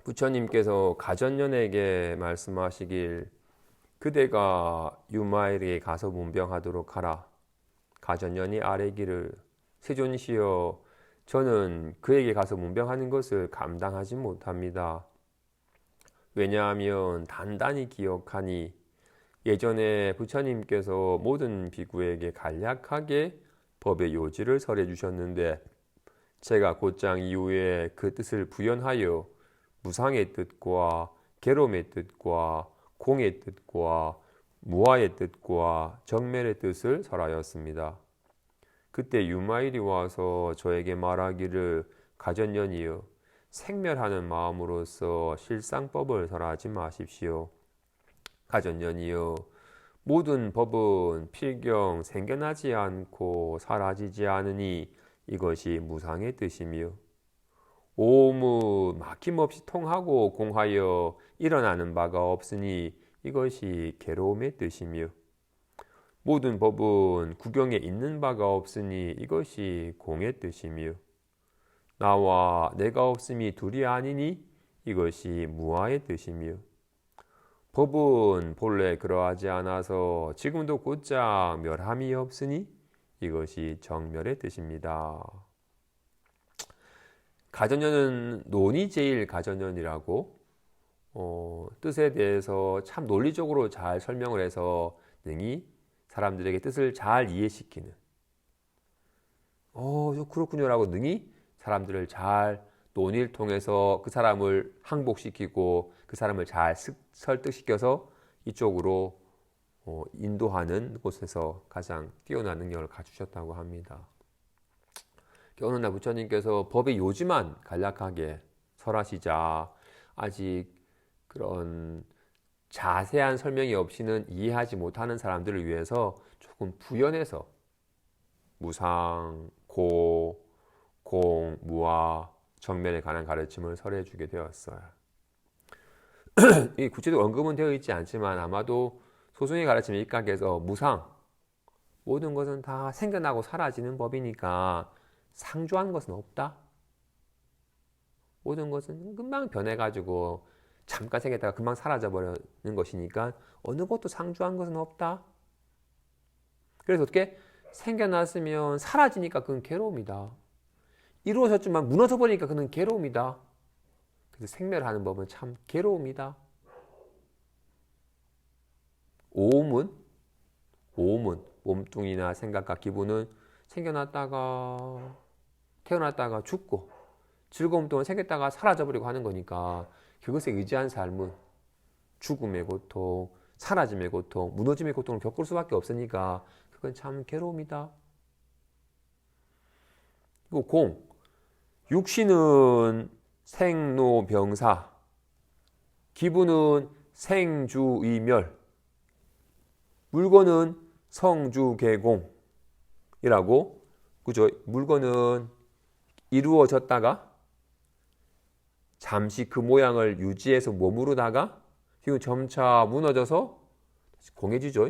부처님께서 가전년에게 말씀하시길 그대가 유마일에게 가서 문병하도록 하라. 가전년이 아뢰기를 세존시여 저는 그에게 가서 문병하는 것을 감당하지 못합니다. 왜냐하면 단단히 기억하니 예전에 부처님께서 모든 비구에게 간략하게 법의 요지를 설해 주셨는데 제가 곧장 이후에 그 뜻을 부연하여 무상의 뜻과 괴로움의 뜻과 공의 뜻과 무아의 뜻과 정멸의 뜻을 설하였습니다. 그때 유마일이 와서 저에게 말하기를 가전년이여 생멸하는 마음으로서 실상법을 설하지 마십시오. 가전년이여 모든 법은 필경 생겨나지 않고 사라지지 않으니 이것이 무상의 뜻이며 오무 막힘없이 통하고 공하여 일어나는 바가 없으니 이것이 괴로움의 뜻이며 모든 법은 구경에 있는 바가 없으니 이것이 공의 뜻이며 나와 내가 없음이 둘이 아니니 이것이 무아의 뜻이며 법은 본래 그러하지 않아서 지금도 곧장 멸함이 없으니 이것이 정멸의 뜻입니다. 가전년은 논의제일 가전년이라고 뜻에 대해서 참 논리적으로 잘 설명을 해서 능히 사람들에게 뜻을 잘 이해시키는 그렇군요 라고 능히 사람들을 잘 논의를 통해서 그 사람을 항복시키고 그 사람을 잘 설득시켜서 이쪽으로 인도하는 곳에서 가장 뛰어난 능력을 갖추셨다고 합니다. 어느 날 부처님께서 법의 요지만 간략하게 설하시자 아직 그런 자세한 설명이 없이는 이해하지 못하는 사람들을 위해서 조금 부연해서 무상, 고, 공, 무아, 정멸에 관한 가르침을 설해 주게 되었어요. 이 구체적 언급은 되어 있지 않지만 아마도 소승의 가르침의 입각에서 무상, 모든 것은 다 생겨나고 사라지는 법이니까 상주한 것은 없다. 모든 것은 금방 변해가지고 잠깐 생겼다가 금방 사라져버리는 것이니까 어느 것도 상주한 것은 없다. 그래서 어떻게 생겨났으면 사라지니까 그건 괴로움이다. 이루어졌지만 무너져 버리니까 그는 괴로움이다. 그래서 생멸하는 법은 참 괴로움이다. 오음은 몸뚱이나 생각과 기분은 생겨났다가 태어났다가 죽고 즐거움 또한 생겼다가 사라져버리고 하는 거니까 그것에 의지한 삶은 죽음의 고통, 사라짐의 고통, 무너짐의 고통을 겪을 수밖에 없으니까 그건 참 괴로움이다. 그리고 공, 육신은 생로병사, 기분은 생주의멸, 물건은 성주개공이라고, 그죠? 물건은 이루어졌다가 잠시 그 모양을 유지해서 머무르다가 지금 점차 무너져서 공해지죠.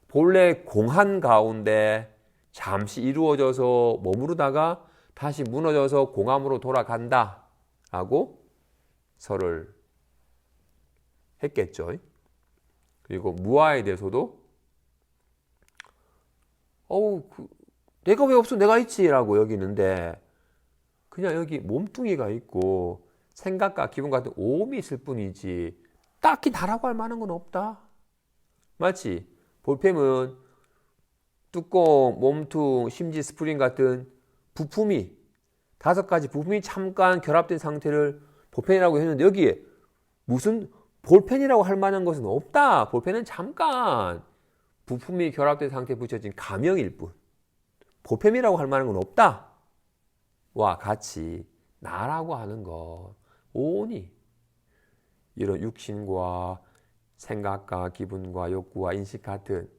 본래 공한 가운데 잠시 이루어져서 머무르다가 다시 무너져서 공함으로 돌아간다 라고 설을 했겠죠. 그리고 무아에 대해서도 내가 왜 없어? 내가 있지 라고 여기는데 그냥 여기 몸뚱이가 있고 생각과 기분 같은 오음이 있을 뿐이지 딱히 나라고 할 만한 건 없다. 마치 볼펜은 뚜껑, 몸통, 심지, 스프링 같은 부품이 5가지 부품이 잠깐 결합된 상태를 볼펜이라고 했는데 여기에 무슨 볼펜이라고 할 만한 것은 없다. 볼펜은 잠깐 부품이 결합된 상태에 붙여진 가명일 뿐. 볼펜이라고 할 만한 건 없다. 와 같이 나라고 하는 것 오니 이런 육신과 생각과 기분과 욕구와 인식 같은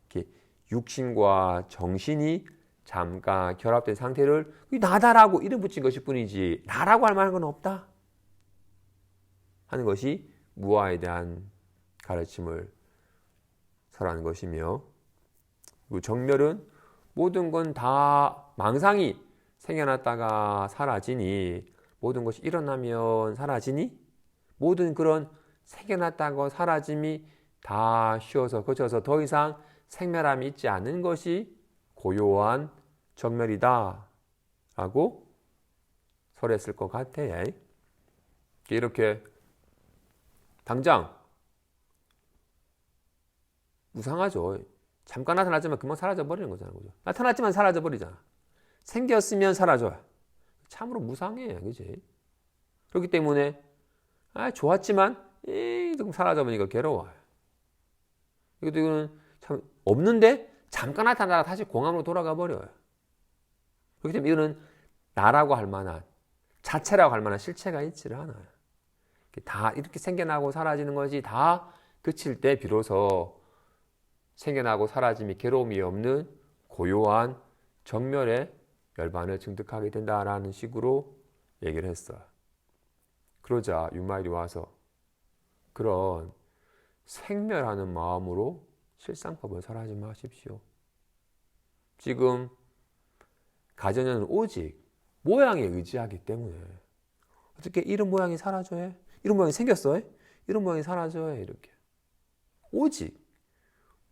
이렇게 육신과 정신이 잠깐 결합된 상태를 나다라고 이름 붙인 것일 뿐이지 나라고 할 만한 건 없다 하는 것이 무아에 대한 가르침을 설하는 것이며 그리고 정멸은 모든 건 다 망상이 생겨났다가 사라지니 모든 것이 일어나면 사라지니? 모든 그런 생겨났다고 사라짐이 다 쉬어서 거쳐서 더 이상 생멸함이 있지 않은 것이 고요한 정멸이다 라고 설했을 것 같아. 이렇게 당장 무상하죠. 잠깐 나타났지만 금방 사라져버리는 거잖아. 그죠? 나타났지만 사라져버리잖아. 생겼으면 사라져요. 참으로 무상해. 그지? 그렇기 때문에 좋았지만 조금 사라져버리니까 괴로워요. 이거는 참 없는데 잠깐 나타나다가 다시 공함으로 돌아가 버려요. 그렇기 때문에 이거는 나라고 할 만한, 자체라고 할 만한 실체가 있지를 않아요. 다 이렇게 생겨나고 사라지는 것이 다 그칠 때 비로소 생겨나고 사라짐이 괴로움이 없는 고요한 정멸의 열반을 증득하게 된다라는 식으로 얘기를 했어요. 그러자 유마일이 와서 그런 생멸하는 마음으로 실상법을 설하지 마십시오. 지금 가정에는 오직 모양에 의지하기 때문에 어떻게 이런 모양이 사라져요? 이런 모양이 생겼어요? 이런 모양이 사라져요? 이렇게 오직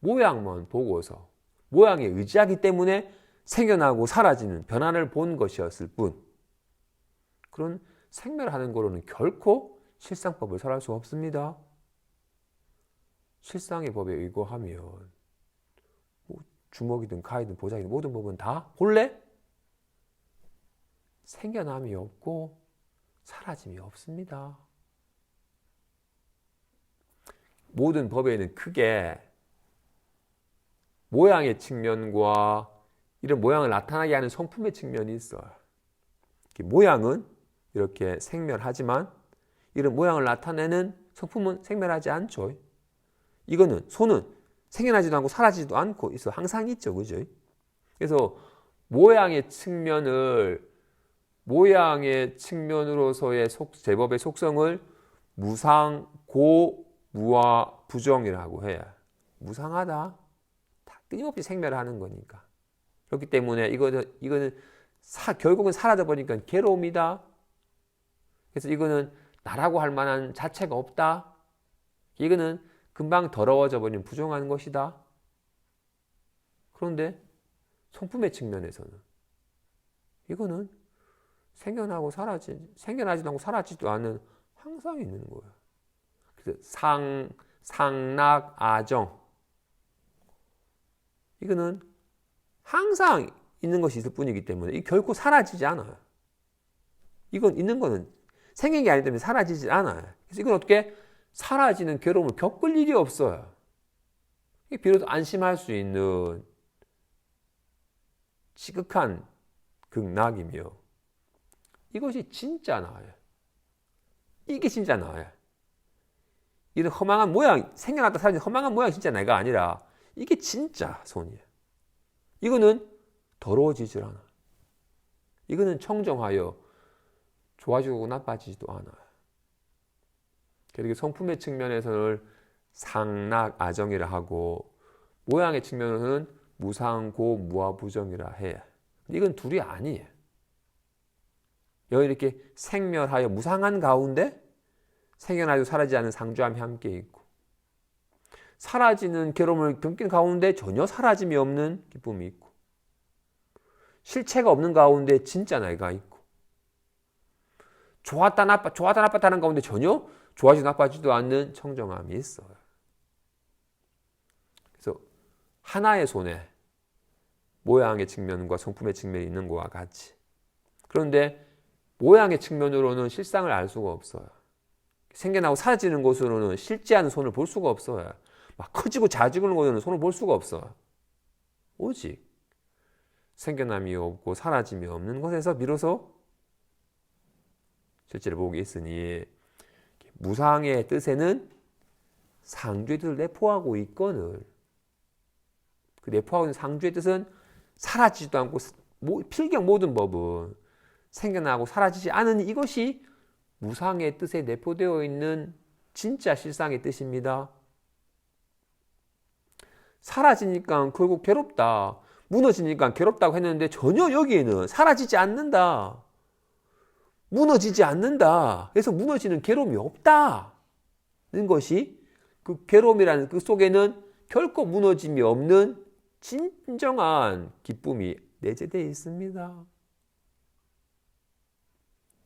모양만 보고서 모양에 의지하기 때문에 생겨나고 사라지는 변화를 본 것이었을 뿐 그런 생멸하는 거로는 결코 실상법을 설할 수 없습니다. 실상의 법에 의거하면 주먹이든 칼이든 보자기든 모든 법은 다 본래 생겨남이 없고 사라짐이 없습니다. 모든 법에는 크게 모양의 측면과 이런 모양을 나타나게 하는 성품의 측면이 있어요. 모양은 이렇게 생멸하지만 이런 모양을 나타내는 성품은 생멸하지 않죠. 이거는 손은 생겨나지도 않고 사라지지도 않고 있어 항상 있죠, 그죠? 그래서 모양의 측면으로서의 제법의 속성을 무상, 고, 무와, 부정이라고 해요. 무상하다. 다 끊임없이 생멸하는 거니까. 그렇기 때문에 이거는 결국은 사라져 버리니까 괴로움이다. 그래서 이거는 나라고 할 만한 자체가 없다. 이거는 금방 더러워져 버리는 부정한 것이다. 그런데 성품의 측면에서는 이거는 생겨나지도 않고 사라지도 않는 항상 있는 거예요. 그래서 상락, 아정 이거는 항상 있는 것이 있을 뿐이기 때문에 결코 사라지지 않아요. 이건 있는 거는 생긴 게 아니기 때문에 사라지지 않아요. 그래서 이건 어떻게 사라지는 괴로움을 겪을 일이 없어요. 비로소 안심할 수 있는 지극한 극락이며 이것이 진짜 나아요. 이게 진짜 나아요. 이런 허망한 모양, 생겨났다 사라진 허망한 모양이 진짜 내가 아니라 이게 진짜 손이에요. 이거는 더러워지질 않아. 이거는 청정하여 좋아지고 나빠지지도 않아요. 그렇게 성품의 측면에서는 상락, 아정이라 하고 모양의 측면에서는 무상, 고, 무와, 부정이라 해. 이건 둘이 아니에요. 여기 이렇게 생멸하여 무상한 가운데 생겨나고 사라지지 않은 상주함이 함께 있고 사라지는 괴로움을 겪는 가운데 전혀 사라짐이 없는 기쁨이 있고 실체가 없는 가운데 진짜 내가 있고 좋았다 나빴다는 가운데 전혀 좋아지도 나빠지도 않는 청정함이 있어요. 그래서 하나의 손에 모양의 측면과 성품의 측면이 있는 것과 같이 그런데 모양의 측면으로는 실상을 알 수가 없어요. 생겨나고 사라지는 것으로는 실제하는 손을 볼 수가 없어요. 막 커지고 작아지는 것으로는 손을 볼 수가 없어요. 오직 생겨남이 없고 사라짐이 없는 것에서 비로소 실제를 보고 있으니 무상의 뜻에는 상주의 뜻을 내포하고 있거늘 그 내포하고 있는 상주의 뜻은 사라지지도 않고 필경 모든 법은 생겨나고 사라지지 않으니 이것이 무상의 뜻에 내포되어 있는 진짜 실상의 뜻입니다. 사라지니까 결국 괴롭다. 무너지니까 괴롭다고 했는데 전혀 여기에는 사라지지 않는다. 무너지지 않는다. 그래서 무너지는 괴로움이 없다는 것이 그 괴로움이라는 그 속에는 결코 무너짐이 없는 진정한 기쁨이 내재되어 있습니다.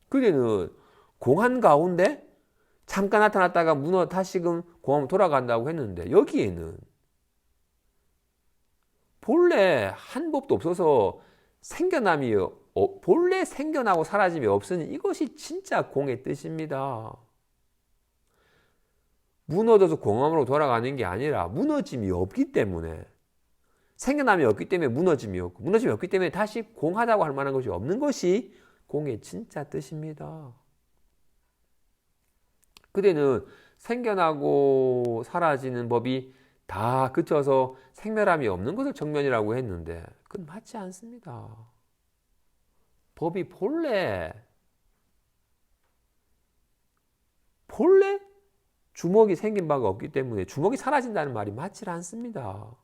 그게는 공한 가운데 잠깐 나타났다가 다시금 공항으로 돌아간다고 했는데 여기에는 본래 한 법도 없어서 생겨남이 본래 생겨나고 사라짐이 없으니 이것이 진짜 공의 뜻입니다. 무너져서 공항으로 돌아가는 게 아니라 무너짐이 없기 때문에 생겨남이 없기 때문에 무너짐이 없고 무너짐이 없기 때문에 다시 공하다고 할 만한 것이 없는 것이 공의 진짜 뜻입니다. 그때는 생겨나고 사라지는 법이 다 그쳐서 생멸함이 없는 것을 정면이라고 했는데 그건 맞지 않습니다. 법이 본래 주먹이 생긴 바가 없기 때문에 주먹이 사라진다는 말이 맞지 않습니다.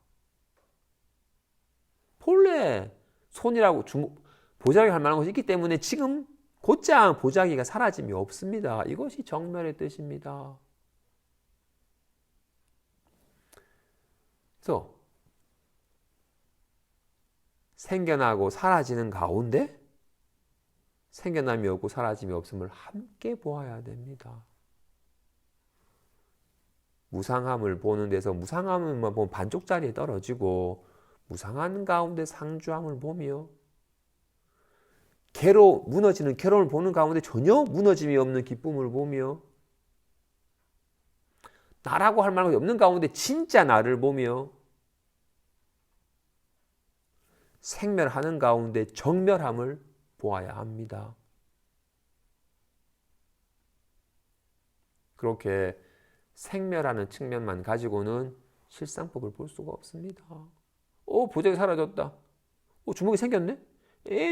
본래 손이라고 보자기 할 만한 것이 있기 때문에 지금 곧장 보자기가 사라짐이 없습니다. 이것이 정멸의 뜻입니다. 그래서 생겨나고 사라지는 가운데 생겨남이 없고 사라짐이 없음을 함께 보아야 됩니다. 무상함을 보는 데서 무상함만 보면 반쪽짜리에 떨어지고 무상한 가운데 상주함을 보며 무너지는 괴로움을 보는 가운데 전혀 무너짐이 없는 기쁨을 보며 나라고 할 만한 것이 없는 가운데 진짜 나를 보며 생멸하는 가운데 정멸함을 보아야 합니다. 그렇게 생멸하는 측면만 가지고는 실상법을 볼 수가 없습니다. 보자기 사라졌다. 주먹이 생겼네?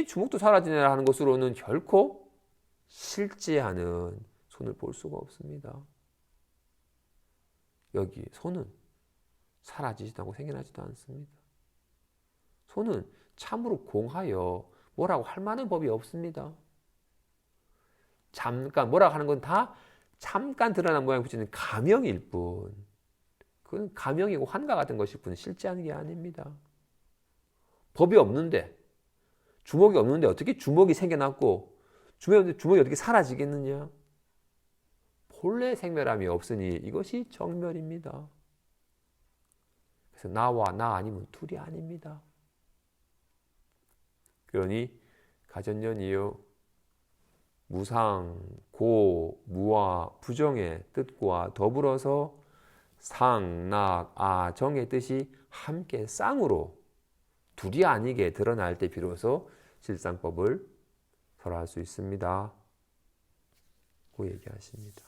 주먹도 사라지네 하는 것으로는 결코 실제하는 손을 볼 수가 없습니다. 여기 손은 사라지지도 않고 생겨나지도 않습니다. 손은 참으로 공하여 뭐라고 할 만한 법이 없습니다. 잠깐 뭐라고 하는 건 다 잠깐 드러난 모양을 붙이는 가명일 뿐. 그건 가명이고 환가 같은 것일 뿐 실제하는 게 아닙니다. 법이 없는데 주먹이 없는데 어떻게 주먹이 생겨났고 주먹이 어떻게 사라지겠느냐? 본래 생멸함이 없으니 이것이 정멸입니다. 그래서 나와 나 아니면 둘이 아닙니다. 그러니 가전연이요 무상, 고, 무와 부정의 뜻과 더불어서 상, 낙, 아, 정의 뜻이 함께 쌍으로 둘이 아니게 드러날 때 비로소 실상법을 설할 수 있습니다. 고 얘기하십니다.